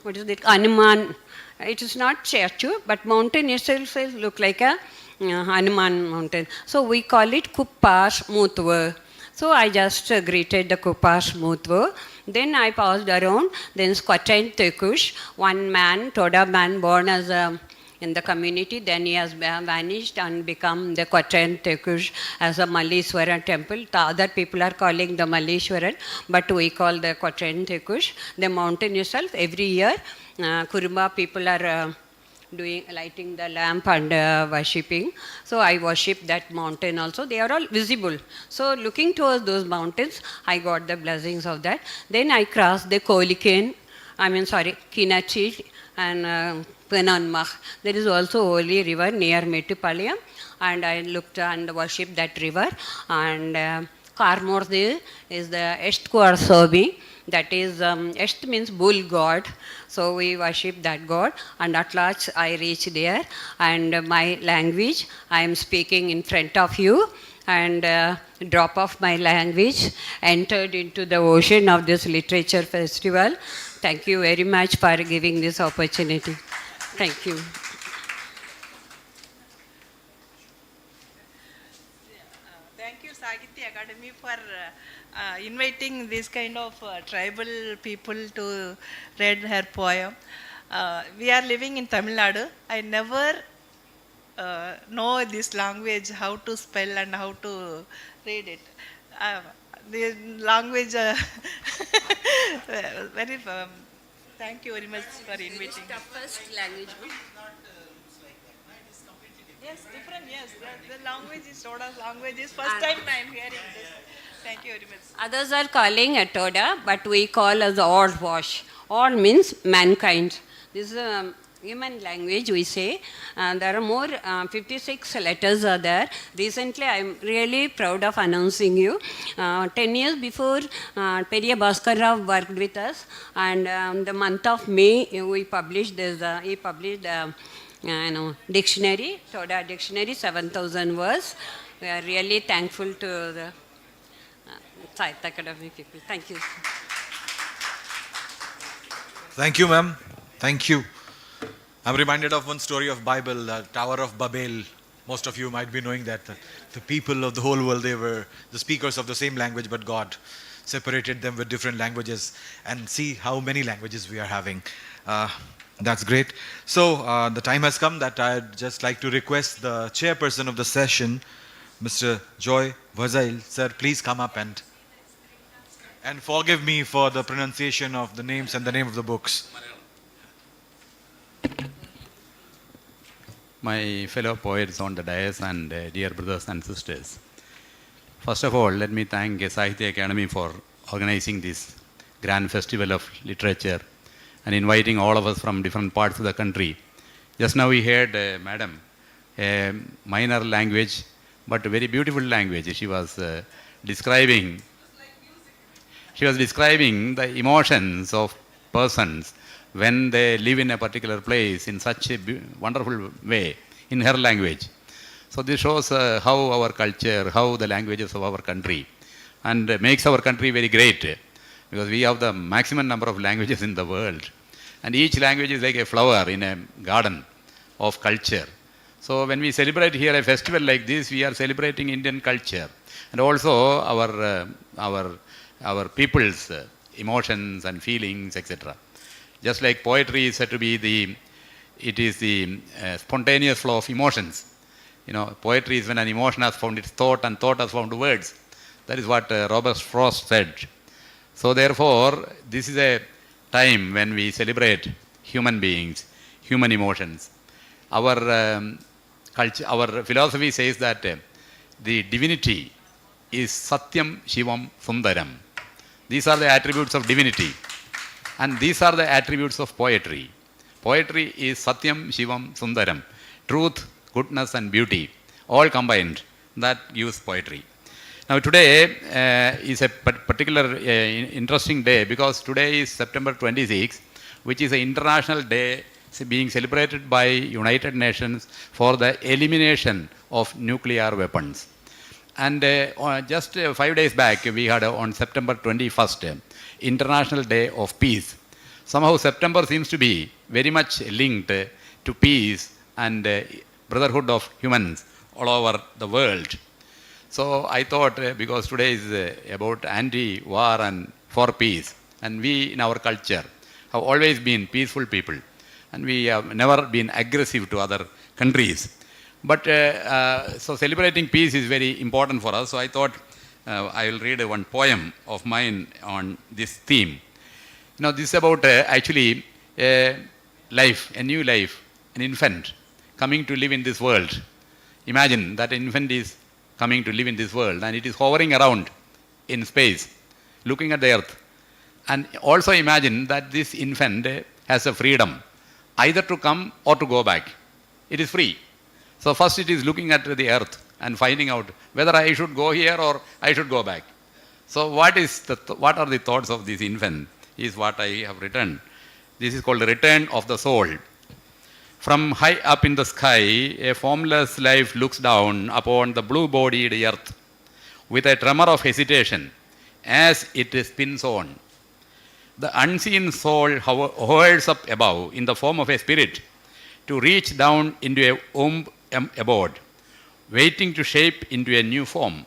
E: what is it, Hanuman. It is not statue, but mountain itself look like a Hanuman mountain. So we call it Kuppash Mutva. So I just greeted the Kuppash Mutva. Then I passed around. Then Squatain Tekush, one man, Toda man born as a in the community, then he has vanished and become the Quatrain Tekush as a Malleswaran temple. The other people are calling the Malleswaran, but we call the Quatrain Tekush. The mountain itself, every year, Kurumba people are lighting the lamp and worshipping. So I worship that mountain also. They are all visible. So looking towards those mountains, I got the blessings of that. Then I crossed the Kinachil and Penanmach. There is also holy river near Mettupalayam, and I looked and worshipped that river and Karmordev is the Eshtkuarsobi. That is, Esht means bull god. So we worship that god. And at last I reached there. And my language, I am speaking in front of you. And drop of my language entered into the ocean of this literature festival. Thank you very much for giving this opportunity. Thank you.
C: Thank you, Sahitya Academy, for inviting this kind of tribal people to read her poem. We are living in Tamil Nadu. I never know this language, how to spell and how to read it. The language, very. Thank you very much for inviting.
E: Toughest language.
C: Yes, different. Yes, the language is Toda's language is first time I am hearing this. Thank you very much.
E: Others are calling it Toda, but we call as odd wash. Odd means mankind. This is a human language, we say. There are more, 56 letters are there. Recently, I am really proud of announcing you. 10 years before, Periya Bhaskar Rao worked with us, and the month of May, we published this, he published dictionary, Toda dictionary, 7,000 words. We are really thankful to the Sahitya Academy people. Thank you.
A: Thank you, ma'am. Thank you. I'm reminded of one story of Bible, the Tower of Babel. Most of you might be knowing that the people of the whole world, they were the speakers of the same language, but God separated them with different languages. And see how many languages we are having. That's great. So the time has come that I'd just like to request the chairperson of the session, Mr. Joy Vazail. Sir, please come up and forgive me for the pronunciation of the names and the name of the books.
F: My fellow poets on the dais and dear brothers and sisters. First of all, let me thank Sahitya Academy for organizing this grand festival of literature and inviting all of us from different parts of the country. Just now we heard Madam, a minor language, but a very beautiful language. She was describing the emotions of persons when they live in a particular place in such a wonderful way in her language. So this shows how our culture, how the languages of our country, and makes our country very great, because we have the maximum number of languages in the world, and each language is like a flower in a garden of culture. So when we celebrate here a festival like this, we are celebrating Indian culture and also our people's emotions and feelings, etc. Just like poetry is said to be the spontaneous flow of emotions. You know, poetry is when an emotion has found its thought and thought has found words. That is what Robert Frost said. So therefore, this is a time when we celebrate human beings, human emotions. Our culture, our philosophy says that the divinity is Satyam Shivam Sundaram. These are the attributes of divinity. And these are the attributes of poetry. Poetry is Satyam, Shivam, Sundaram. Truth, goodness and beauty, all combined. That gives poetry. Now today is a particular interesting day, because today is September 26, which is an international day being celebrated by United Nations for the elimination of nuclear weapons. And just 5 days back, we had on September 21st, International Day of Peace. Somehow September seems to be very much linked to peace and brotherhood of humans all over the world. So I thought, because today is about anti-war and for peace, and we in our culture have always been peaceful people, and we have never been aggressive to other countries. But so celebrating peace is very important for us. So I thought I will read one poem of mine on this theme. Now this is about actually life, a new life, an infant coming to live in this world. Imagine that an infant is coming to live in this world and it is hovering around in space, looking at the earth. And also imagine that this infant has a freedom either to come or to go back. It is free. So first it is looking at the earth and finding out whether I should go here or I should go back. So what are the thoughts of this infant is what I have written. This is called the return of the soul. From high up in the sky, a formless life looks down upon the blue-bodied earth with a tremor of hesitation as it spins on. The unseen soul hovers up above in the form of a spirit to reach down into a womb abode, waiting to shape into a new form,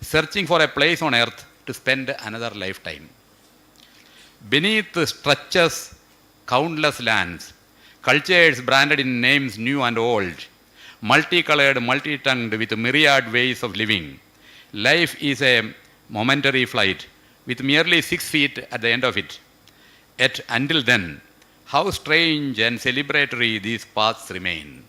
F: searching for a place on earth to spend another lifetime. Beneath stretches countless lands, cultures branded in names new and old, multicolored, multi-tongued with myriad ways of living. Life is a momentary flight with merely 6 feet at the end of it. Yet until then, how strange and celebratory these paths remain.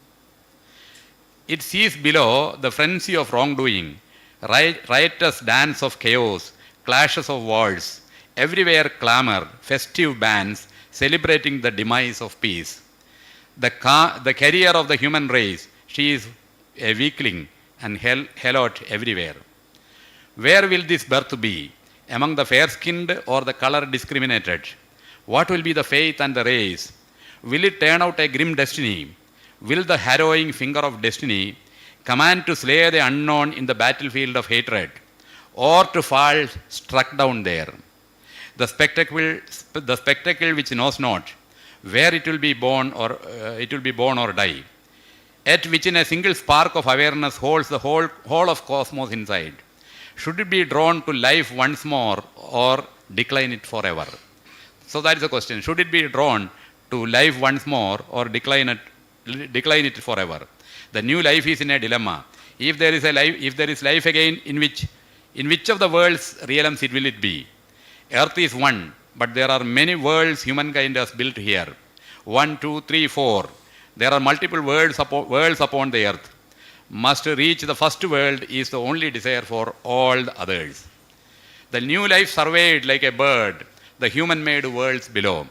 F: It sees below the frenzy of wrongdoing, riotous dance of chaos, clashes of worlds, everywhere clamor, festive bands celebrating the demise of peace. The carrier of the human race, she is a weakling and helot everywhere. Where will this birth be? Among the fair-skinned or the color discriminated? What will be the faith and the race? Will it turn out a grim destiny? Will the harrowing finger of destiny command to slay the unknown in the battlefield of hatred, or to fall struck down there? The spectacle which knows not where it will be born or die, yet which in a single spark of awareness holds the whole of cosmos inside. Should it be drawn to life once more or decline it forever? So that is the question. Should it be drawn to life once more or decline it forever? The new life is in a dilemma. If there is life again, in which of the world's realms will it be? Earth is one, but there are many worlds humankind has built here. 1, 2, 3, 4. There are multiple worlds upon the earth. Must reach the first world is the only desire for all the others. The new life surveyed like a bird the human-made worlds below.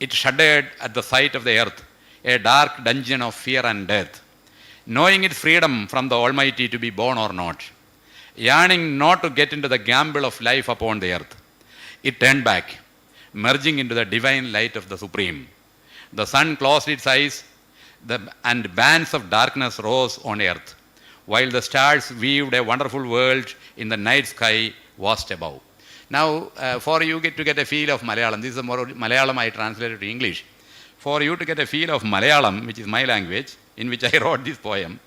F: It shuddered at the sight of the earth, a dark dungeon of fear and death, knowing its freedom from the Almighty to be born or not, yearning not to get into the gamble of life upon the earth. It turned back, merging into the divine light of the Supreme. The sun closed its eyes, and bands of darkness rose on earth, while the stars weaved a wonderful world in the night sky vast above. Now, for you to get a feel of Malayalam, this is more Malayalam I translated to English. For you to get a feel of Malayalam, which is my language, in which I wrote this poem,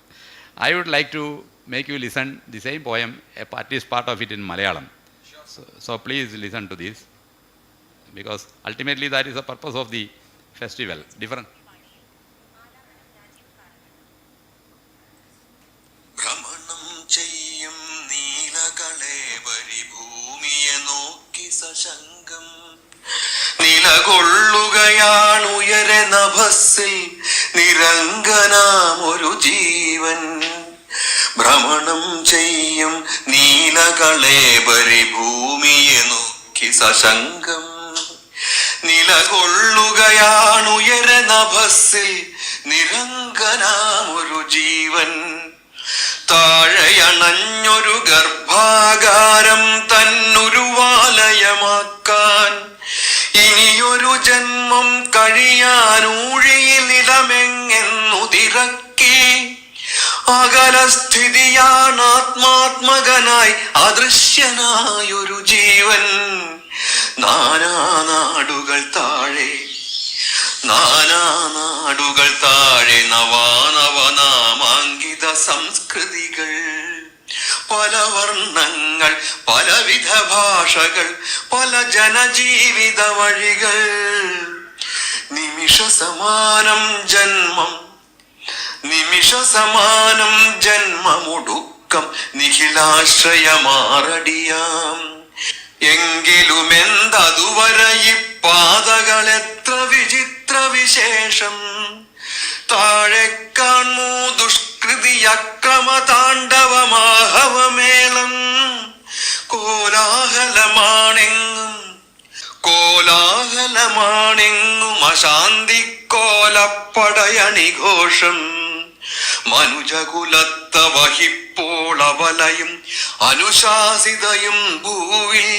F: I would like to make you listen the same poem, at least part of it in Malayalam. So please listen to this, because ultimately that is the purpose of the festival. Different.
G: നിലകൊള്ളുകയാണുയരെ നഭസ്സിൽ നിരങ്കനാമൊരു ജീവൻ ഭ്രമണം ചെയ്യും നീലകളേബരി ഭൂമിയെ നോക്കി സശങ്കം നിലകൊള്ളുകയാണുയരെ നഭസ്സിൽ നിരങ്കനാമൊരു ജീവൻ താഴെയണഞ്ഞൊരു ഗർഭാകാരം തന്നുരുവാലയമാക്കാൻ ഇനിയൊരു ജന്മം കഴിയാനൂഴിയിലിടമെങ്ങെന്നുതിരക്കി അകലസ്ഥിതിയാണാത്മാത്മകനായി അദൃശ്യനായൊരു ജീവൻ നാനാനാടുകൾ താഴെ നവാനവനാമാങ്കിത സംസ്കൃതികൾ പല വർണ്ണങ്ങൾ പലവിധ ഭാഷകൾ പല ജനജീവിത വഴികൾ നിമിഷ സമാനം ജന്മമൊടുക്കം നിഖിലാശ്രയമാറടിയാം എങ്കിലുമെന്തതുവരെ ഇപ്പാതകൾ എത്ര വിചിത്ര വിശേഷം താഴെ കാൺമൂ ദുഷ്കൃതി അക്രമ താണ്ഡവമാഹവമേളം കോലാഹലമാണെങ്ങും അശാന്തിക്കോലപ്പടയണിഘോഷം മനുജകുലത്ത വഹിപ്പോളവലയും അനുശാസിതയും ഭൂവിൽ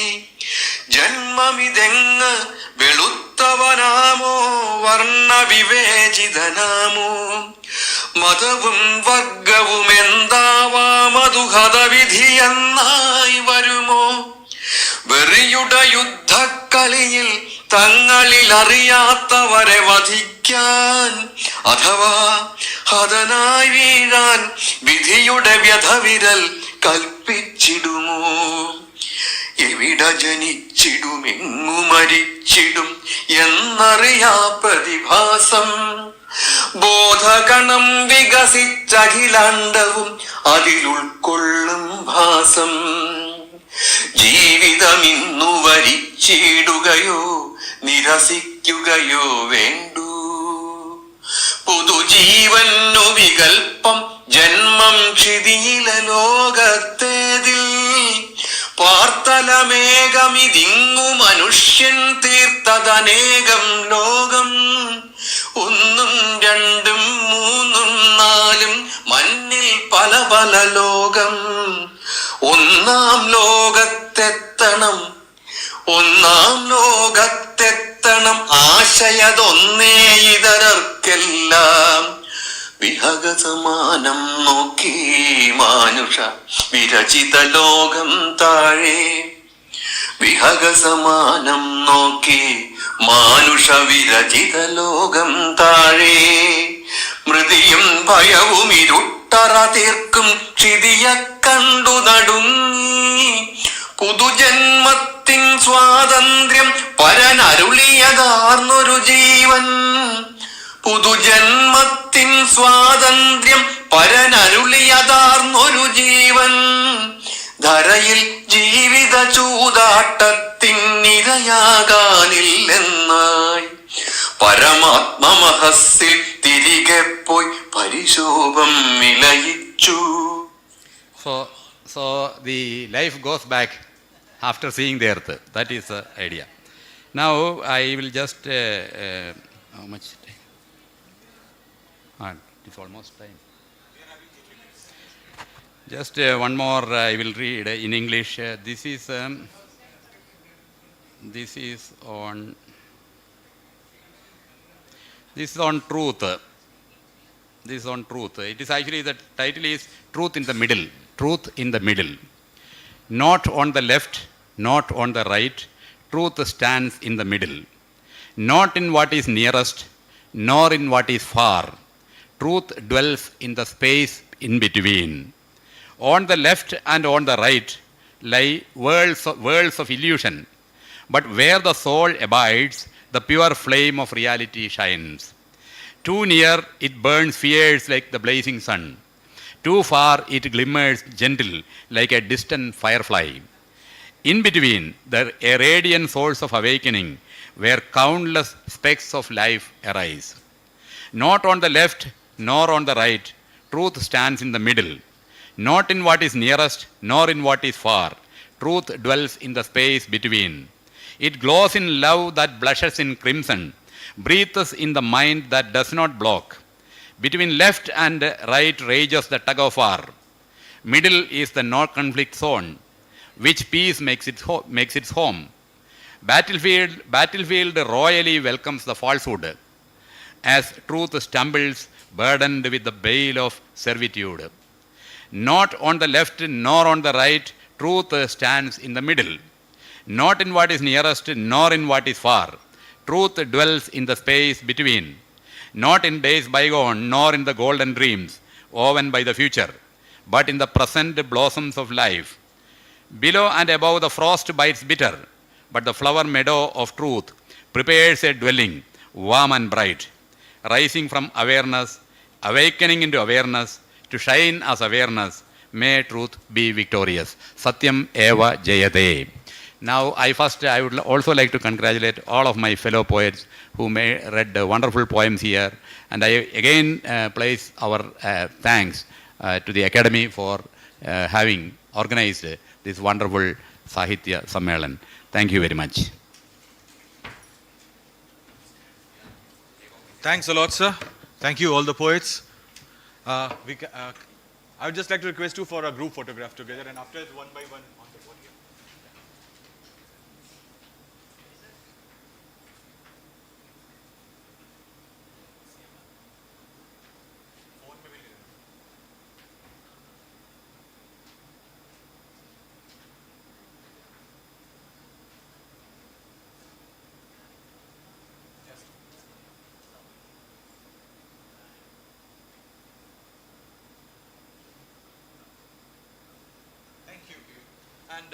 G: ജന്മമിതെങ്ങ് വെളുത്തവനാമോ വർണ്ണവിവേചിതനാമോ മതവും വർഗവും എന്താവാമതു ഹതവിധിയെന്നായി വരുമോ വെറിയുടെ യുദ്ധക്കളിയിൽ തങ്ങളിൽ അറിയാത്തവരെ വധിക്കാൻ അഥവാ ഹതനായി വീഴാൻ വിധിയുടെ വ്യഥവിരൽ കൽപ്പിച്ചിടുമോ എവിടെ ജനിച്ചിടും എങ്ങു മരിച്ചിടും എന്നറിയാ പ്രതിഭാസം ബോധഗണം വികസിച്ചഖിലാണ്ടവും അതിലുൾക്കൊള്ളും ഭാസം ജീവിതമിന്നു വരിച്ചിടുകയോ നിരസിക്കുകയോ വേണ്ടു പുതുജീവനു വികൽപ്പം ജന്മം ക്ഷിതിയിലെ ലോകത്തേതിൽ പാർത്തലമേകമിതിങ്ങു മനുഷ്യൻ തീർത്തതനേകം ലോകം ഒന്നും രണ്ടും മൂന്നും നാലും മണ്ണിൽ പല പല ലോകം ഒന്നാം ലോകത്തെത്തണം ആശയതൊന്നേ ഇതരർക്കെല്ലാം വിഹഗസമാനം നോക്കി മാനുഷ വിരചിത ലോകം താഴെ വിഹഗസമാനം നോക്കി മാനുഷ വിരചിത ലോകം താഴെ മൃതിയും ഭയവും ഇരുട്ടറ തീർക്കും ക്ഷിതിയ കണ്ടു നടുങ്ങി പുതുജന്മത്തിൻ സ്വാതന്ത്ര്യം പരനരുളിയതാർന്നൊരു ജീവൻ പുതുജന്മത്തിൻ സ്വാതന്ത്ര്യം പരനരുളിയതാർന്നൊരു ജീവൻ ധരയിൽ ജീവിത ചൂതാട്ടത്തിനിരയാകാനില്ലെന്നായി പരമാത്മമഹസ്സിൽ തിരികെ പോയി പരിശോഭം വിലയിച്ചു.
F: So the life goes back after seeing the earth. That is the idea. Now I will just how much time? It's almost time. Just one more I will read in English. This is on truth. This is on truth. It is actually, the title is Truth in the Middle. Truth in the middle. Not on the left, not on the right. Truth stands in the middle. Not in what is nearest, nor in what is far. Truth dwells in the space in between. On the left and on the right lie worlds of illusion. But where the soul abides, the pure flame of reality shines. Too near, it burns fierce like the blazing sun. Too far, it glimmers gentle like a distant firefly. In between, a radiant source of awakening, where countless specks of life arise. Not on the left, nor on the right, truth stands in the middle. Not in what is nearest, nor in what is far. Truth dwells in the space between. It glows in love that blushes in crimson, breathes in the mind that does not block. Between left and right rages the tug of war. Middle is the no-conflict zone, which peace makes its home. Battlefield royally welcomes the falsehood, as truth stumbles burdened with the bale of servitude. Not on the left nor on the right, truth stands in the middle. Not in what is nearest nor in what is far. Truth dwells in the space between. Not in days bygone nor in the golden dreams woven by the future, but in the present blossoms of life. Below and above the frost bites bitter, but the flower meadow of truth prepares a dwelling, warm and bright, rising from awareness, awakening into awareness, to shine as awareness. May truth be victorious. Satyam eva jayate. Now I would also like to congratulate all of my fellow poets who read wonderful poems here, and I again place our thanks to the Academy for having organized this wonderful Sahitya Sammelan. Thank you very much.
A: Thanks a lot, sir. Thank you, all the poets. I would just like to request you for a group photograph together, and after it's one by one on the podium. Thank you. And